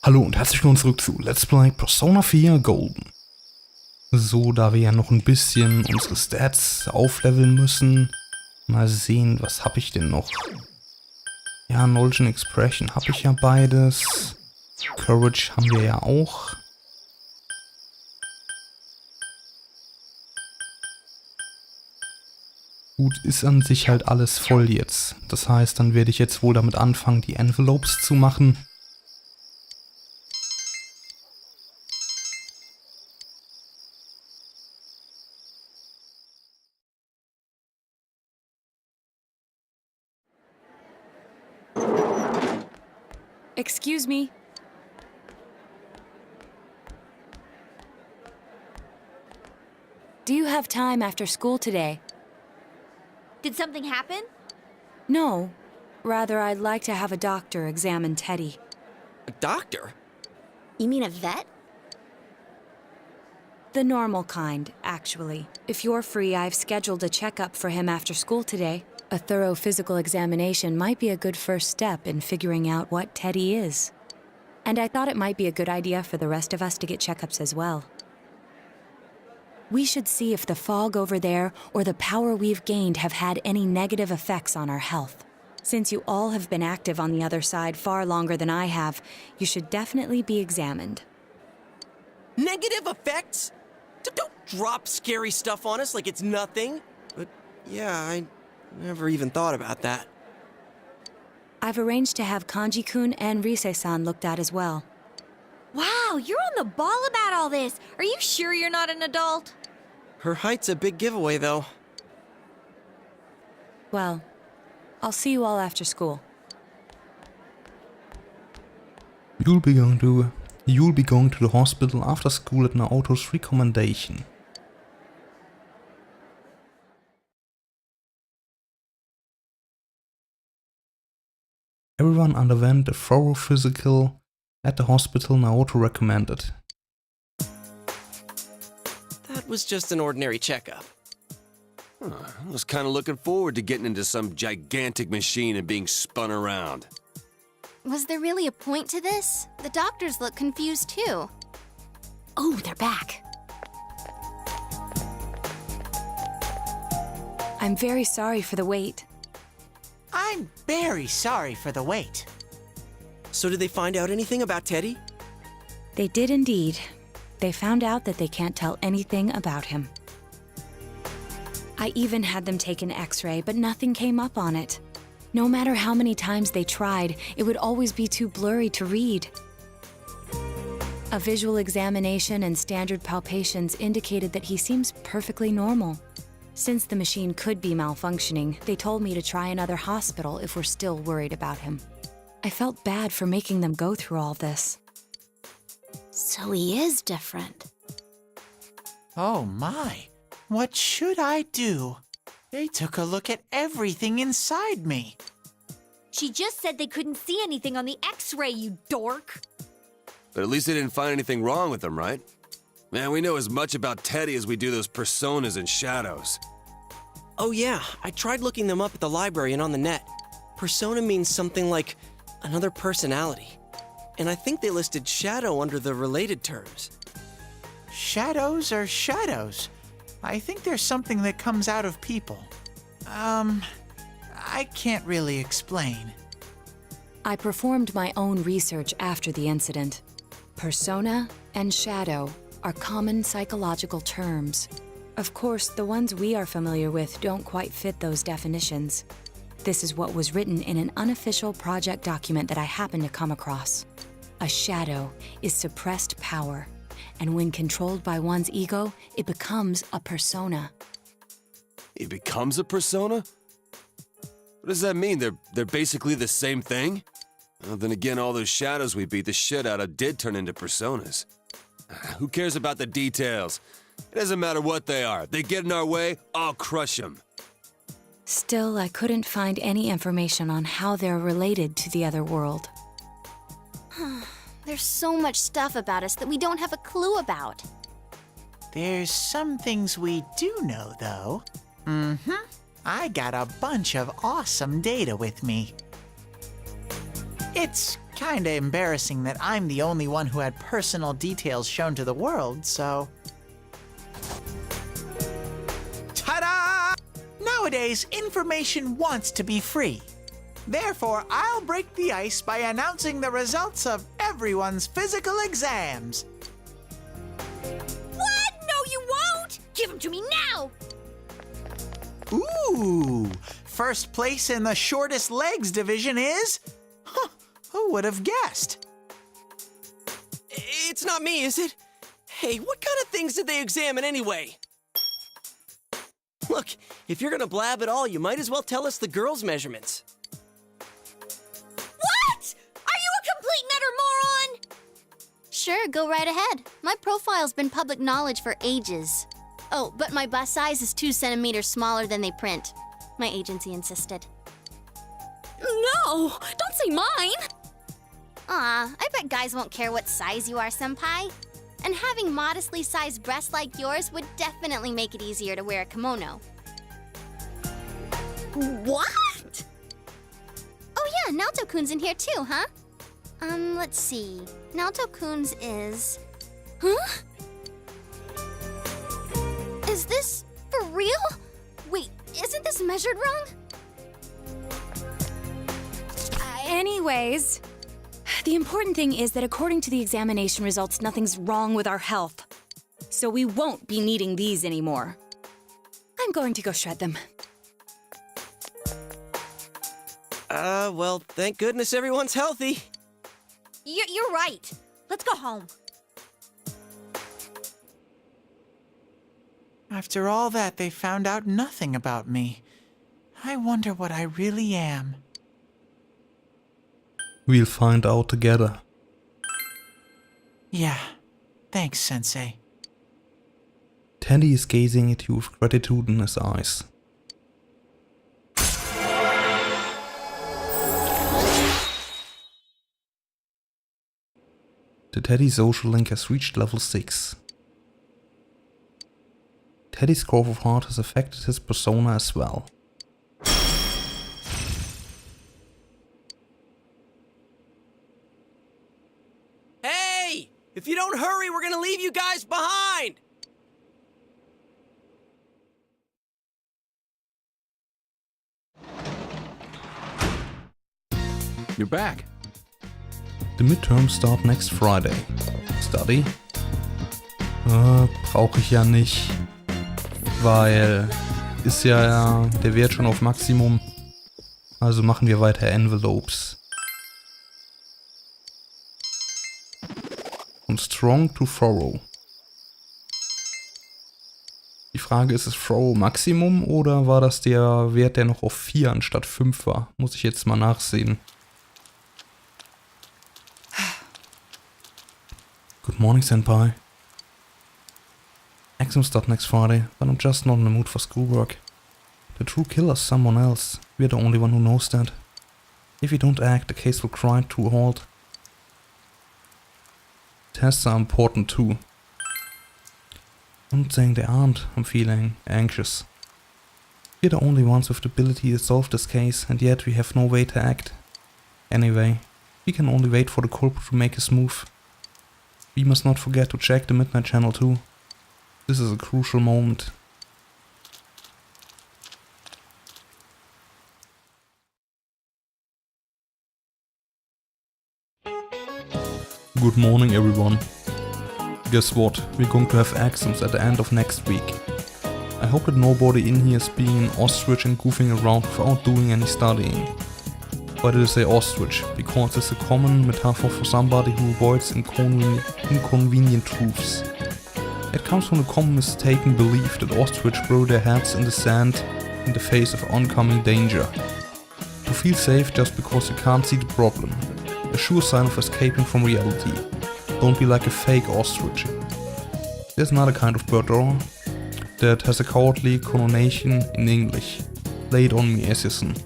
Hallo und herzlich willkommen zurück zu Let's Play Persona 4 Golden. So, da wir ja noch ein bisschen unsere Stats aufleveln müssen. Mal sehen, was habe ich denn noch? Ja, Knowledge und Expression habe ich ja beides. Courage haben wir ja auch. Gut, ist an sich halt alles voll jetzt. Das heißt, dann werde ich jetzt wohl damit anfangen, die Envelopes zu machen. Excuse me. Do you have time after school today? Did something happen? No. Rather, I'd like to have a doctor examine Teddy. A doctor? You mean a vet? The normal kind, actually. If you're free, I've scheduled a checkup for him after school today. A thorough physical examination might be a good first step in figuring out what Teddy is. And I thought it might be a good idea for the rest of us to get checkups as well. We should see if the fog over there or the power we've gained have had any negative effects on our health. Since you all have been active on the other side far longer than I have, you should definitely be examined. Negative effects? Don't drop scary stuff on us like it's nothing. But yeah, I never even thought about that. I've arranged to have Kanji-kun and Rise-san looked at as well. Wow, you're on the ball about all this. Are you sure you're not an adult? Her height's a big giveaway, though. Well, I'll see you all after school. You'll be going to the hospital after school at Naoto's recommendation. Everyone underwent a thorough physical at the hospital Naoto recommended. That was just an ordinary checkup. I was kind of looking forward to getting into some gigantic machine and being spun around. Was there really a point to this? The doctors look confused too. Oh, they're back. I'm very sorry for the wait. I'm very sorry for the wait. So did they find out anything about Teddy? They did indeed. They found out that they can't tell anything about him. I even had them take an X-ray, but nothing came up on it. No matter how many times they tried, it would always be too blurry to read. A visual examination and standard palpations indicated that he seems perfectly normal. Since the machine could be malfunctioning, they told me to try another hospital if we're still worried about him. I felt bad for making them go through all this. So he is different. Oh my, what should I do? They took a look at everything inside me. She just said they couldn't see anything on the X-ray, you dork. But at least they didn't find anything wrong with him, right? Man, we know as much about Teddy as we do those personas and shadows. Oh yeah, I tried looking them up at the library and on the net. Persona means something like another personality. And I think they listed shadow under the related terms. Shadows are shadows. I think there's something that comes out of people. I can't really explain. I performed my own research after the incident. Persona and shadow are common psychological terms. Of course, the ones we are familiar with don't quite fit those definitions. This is what was written in an unofficial project document that I happened to come across. A shadow is suppressed power, and when controlled by one's ego, it becomes a persona. He becomes a persona? What does that mean? They're basically the same thing? Well, then again, all those shadows we beat the shit out of did turn into personas. Who cares about the details? It doesn't matter what they are. They get in our way, I'll crush them. Still, I couldn't find any information on how they're related to the other world. There's so much stuff about us that we don't have a clue about. There's some things we do know, though. I got a bunch of awesome data with me. It's kinda embarrassing that I'm the only one who had personal details shown to the world, so... Ta-da! Nowadays, information wants to be free. Therefore, I'll break the ice by announcing the results of everyone's physical exams. What? No, you won't! Give them to me now! Ooh! First place in the shortest legs division is... Huh, who would have guessed? It's not me, is it? Hey, what kind of things did they examine anyway? Look, if you're gonna blab at all, you might as well tell us the girls' measurements. What? Are you a complete and utter moron? Sure, go right ahead. My profile's been public knowledge for ages. Oh, but my bust size is 2 centimeters smaller than they print. My agency insisted. No! Don't say mine! Aw, I bet guys won't care what size you are, senpai. And having modestly sized breasts like yours would definitely make it easier to wear a kimono. What? Oh yeah, Naoto-kun's in here too, huh? Let's see. Naoto-kun's is... Huh? Is this for real? Wait, isn't this measured wrong? Anyways, the important thing is that according to the examination results, nothing's wrong with our health. So we won't be needing these anymore. I'm going to go shred them. Well, thank goodness everyone's healthy. You're right. Let's go home. After all that, they found out nothing about me. I wonder what I really am. We'll find out together. Yeah, thanks, Sensei. Teddy is gazing at you with gratitude in his eyes. The Teddy social link has reached level 6. Teddy's growth of heart has affected his persona as well. Hey! If you don't hurry, we're gonna leave you guys behind! You're back. The midterms start next Friday. Study? Brauche ich ja nicht. Weil ist ja der Wert schon auf Maximum. Also machen wir weiter Envelopes. Von Strong to Thorough. Die Frage ist es Thorough Maximum oder war das der Wert, der noch auf 4 anstatt 5 war? Muss ich jetzt mal nachsehen. Good morning, Senpai. Exams start next Friday, but I'm just not in the mood for schoolwork. The true killer's someone else. We're the only one who knows that. If we don't act, the case will grind to a halt. Tests are important too. I'm not saying they aren't. I'm feeling anxious. We're the only ones with the ability to solve this case, and yet we have no way to act. Anyway, we can only wait for the culprit to make his move. We must not forget to check the Midnight Channel too. This is a crucial moment. Good morning, everyone. Guess what? We're going to have exams at the end of next week. I hope that nobody in here is being an ostrich and goofing around without doing any studying. Why did I say ostrich? Because it's a common metaphor for somebody who avoids inconvenient truths. It comes from the common mistaken belief that ostrich bury their heads in the sand in the face of oncoming danger. To feel safe just because you can't see the problem. A sure sign of escaping from reality. Don't be like a fake ostrich. There's another kind of bird though that has a cowardly connotation in English. Lay it on me, Aesirsson.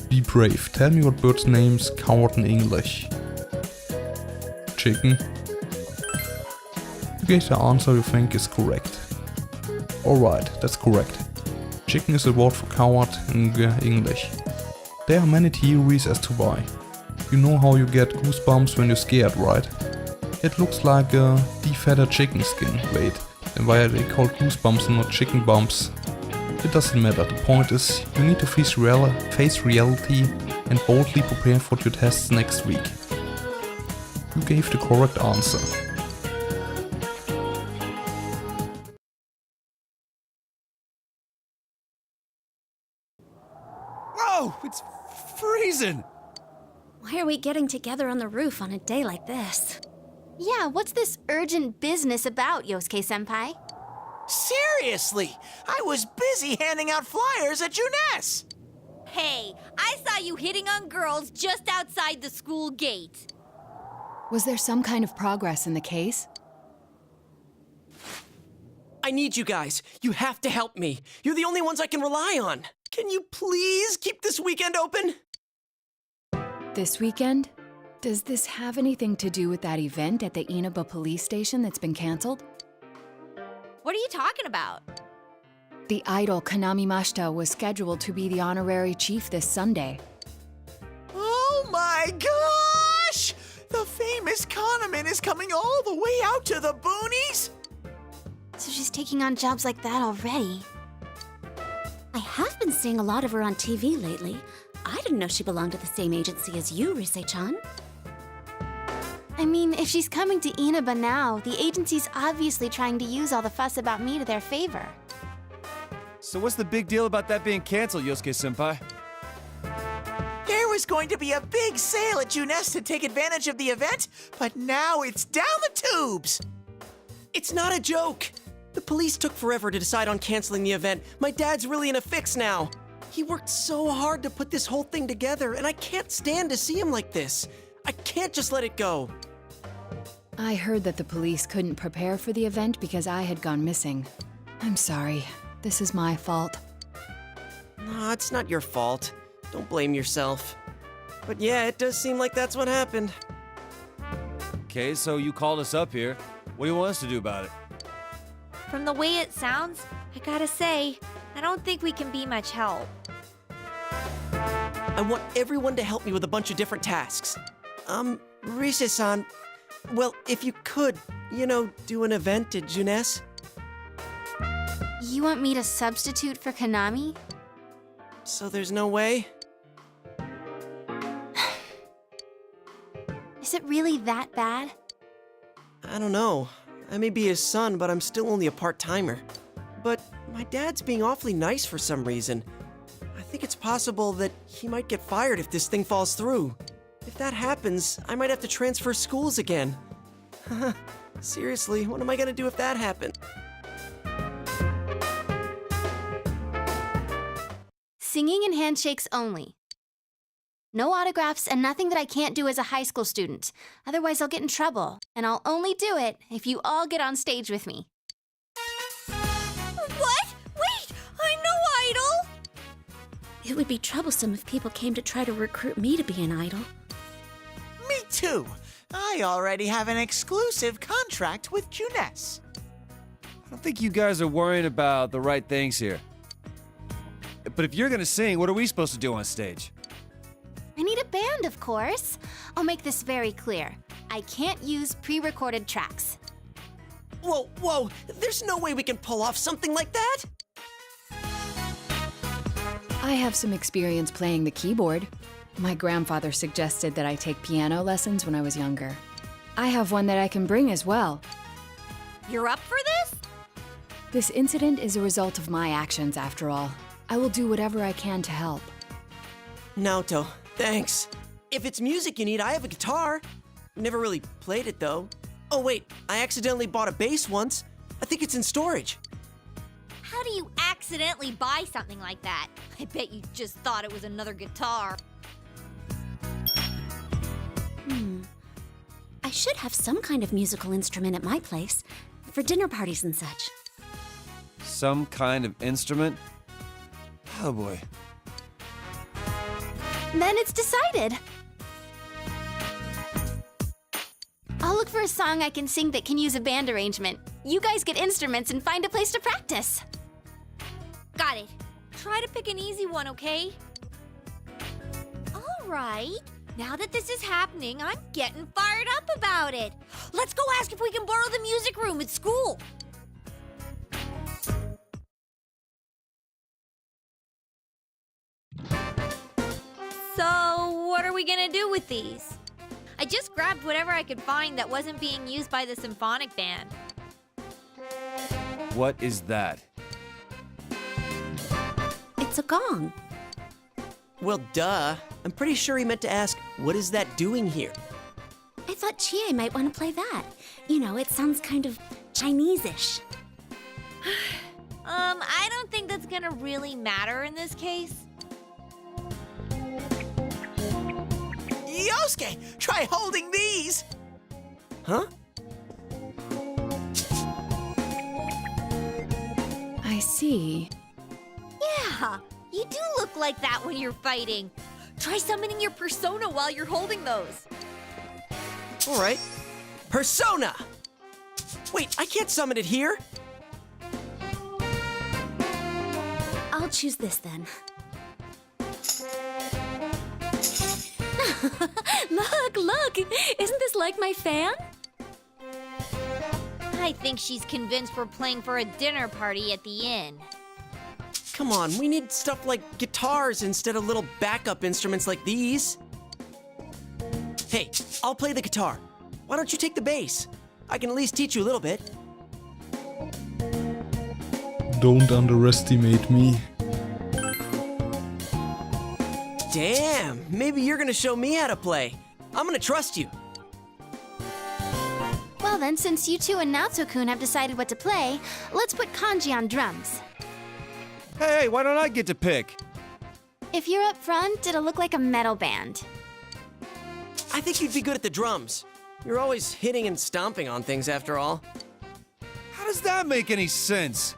Be brave. Tell me what bird's name's coward in English. Chicken. You gave the answer you think is correct. Alright, that's correct. Chicken is a word for coward in English. There are many theories as to why. You know how you get goosebumps when you're scared, right? It looks like a defeathered chicken skin. Wait, then why are they called goosebumps and not chicken bumps? It doesn't matter, the point is, you need to face reality and boldly prepare for your tests next week. You gave the correct answer. Whoa! It's freezing! Why are we getting together on the roof on a day like this? Yeah, what's this urgent business about, Yosuke-senpai? Seriously, I was busy handing out flyers at Juness. Hey, I saw you hitting on girls just outside the school gate. Was there some kind of progress in the case? I need you guys. You have to help me. You're the only ones I can rely on. Can you please keep this weekend open? This weekend? Does this have anything to do with that event at the Inaba police station that's been canceled? What are you talking about? The idol Kanami Mashita was scheduled to be the honorary chief this Sunday. Oh my gosh! The famous Kahneman is coming all the way out to the boonies? So she's taking on jobs like that already. I have been seeing a lot of her on TV lately. I didn't know she belonged to the same agency as you, Rise-chan. I mean, if she's coming to Inaba now, the agency's obviously trying to use all the fuss about me to their favor. So what's the big deal about that being canceled, Yosuke-senpai? There was going to be a big sale at Juness to take advantage of the event, but now it's down the tubes. It's not a joke. The police took forever to decide on canceling the event. My dad's really in a fix now. He worked so hard to put this whole thing together, and I can't stand to see him like this. I can't just let it go. I heard that the police couldn't prepare for the event because I had gone missing. I'm sorry. This is my fault. No, it's not your fault. Don't blame yourself. But yeah, it does seem like that's what happened. Okay, so you called us up here. What do you want us to do about it? From the way it sounds, I gotta say, I don't think we can be much help. I want everyone to help me with a bunch of different tasks. Rise-san, well, if you could, do an event at Juness. You want me to substitute for Kanami? So there's no way? Is it really that bad? I don't know. I may be his son, but I'm still only a part-timer. But my dad's being awfully nice for some reason. I think it's possible that he might get fired if this thing falls through. If that happens, I might have to transfer schools again. Seriously, what am I gonna do if that happens? Singing and handshakes only. No autographs and nothing that I can't do as a high school student. Otherwise, I'll get in trouble. And I'll only do it if you all get on stage with me. What? Wait! I'm no idol! It would be troublesome if people came to try to recruit me to be an idol. Me too. I already have an exclusive contract with Juness. I don't think you guys are worrying about the right things here. But if you're gonna sing, what are we supposed to do on stage? I need a band, of course. I'll make this very clear. I can't use pre-recorded tracks. Whoa, there's no way we can pull off something like that! I have some experience playing the keyboard. My grandfather suggested that I take piano lessons when I was younger. I have one that I can bring as well. You're up for this? This incident is a result of my actions, after all. I will do whatever I can to help. Naoto, thanks. If it's music you need, I have a guitar. Never really played it, though. Oh, wait, I accidentally bought a bass once. I think it's in storage. How do you accidentally buy something like that? I bet you just thought it was another guitar. I should have some kind of musical instrument at my place, for dinner parties and such. Some kind of instrument? Oh boy. Then it's decided. I'll look for a song I can sing that can use a band arrangement. You guys get instruments and find a place to practice. Got it. Try to pick an easy one, okay? All right. Now that this is happening, I'm getting fired up about it. Let's go ask if we can borrow the music room at school. So, what are we gonna do with these? I just grabbed whatever I could find that wasn't being used by the symphonic band. What is that? It's a gong. Well, duh. I'm pretty sure he meant to ask, what is that doing here? I thought Chie might want to play that. You know, it sounds kind of Chinese-ish. I don't think that's gonna really matter in this case. Yosuke, try holding these! Huh? I see. Yeah, you do look like that when you're fighting. Try summoning your persona while you're holding those. All right. Persona! Wait, I can't summon it here. I'll choose this then. Look! Isn't this like my fan? I think she's convinced we're playing for a dinner party at the inn. Come on, we need stuff like guitars instead of little backup instruments like these. Hey, I'll play the guitar. Why don't you take the bass? I can at least teach you a little bit. Don't underestimate me. Damn, maybe you're gonna show me how to play. I'm gonna trust you. Well then, since you two and Naoto-kun have decided what to play, let's put Kanji on drums. Hey, why don't I get to pick? If you're up front, it'll look like a metal band. I think you'd be good at the drums. You're always hitting and stomping on things after all. How does that make any sense?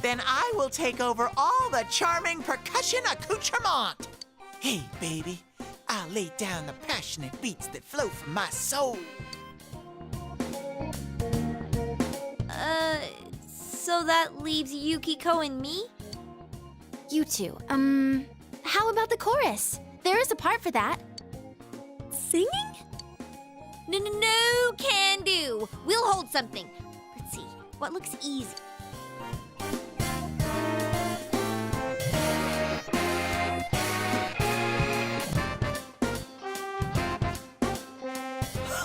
Then I will take over all the charming percussion accoutrement. Hey, baby, I'll lay down the passionate beats that flow from my soul. So that leaves Yukiko and me? You two, how about the chorus? There is a part for that. Singing? No, can do. We'll hold something. Let's see, what looks easy?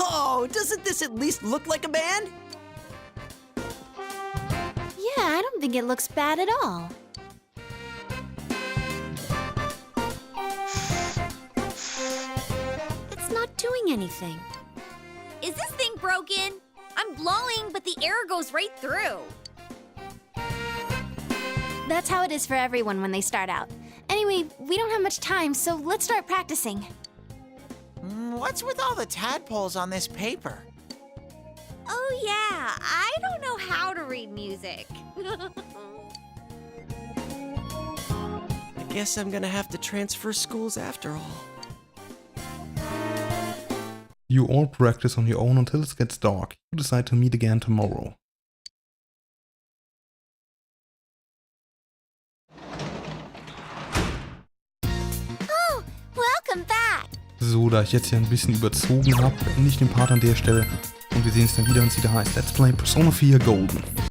Oh, doesn't this at least look like a band? Yeah, I don't think it looks bad at all. It's not doing anything. Is this thing broken? I'm blowing, but the air goes right through. That's how it is for everyone when they start out. Anyway, we don't have much time, so let's start practicing. What's with all the tadpoles on this paper? Oh yeah, I don't know how to read music. I guess I'm gonna have to transfer schools after all. You all practice on your own until it gets dark. You decide to meet again tomorrow. Oh, welcome back! So, da ich jetzt hier ein bisschen überzogen habe, nicht den Part an der Stelle. Und wir sehen es dann wieder, wenn es wieder heißt Let's Play Persona 4 Golden.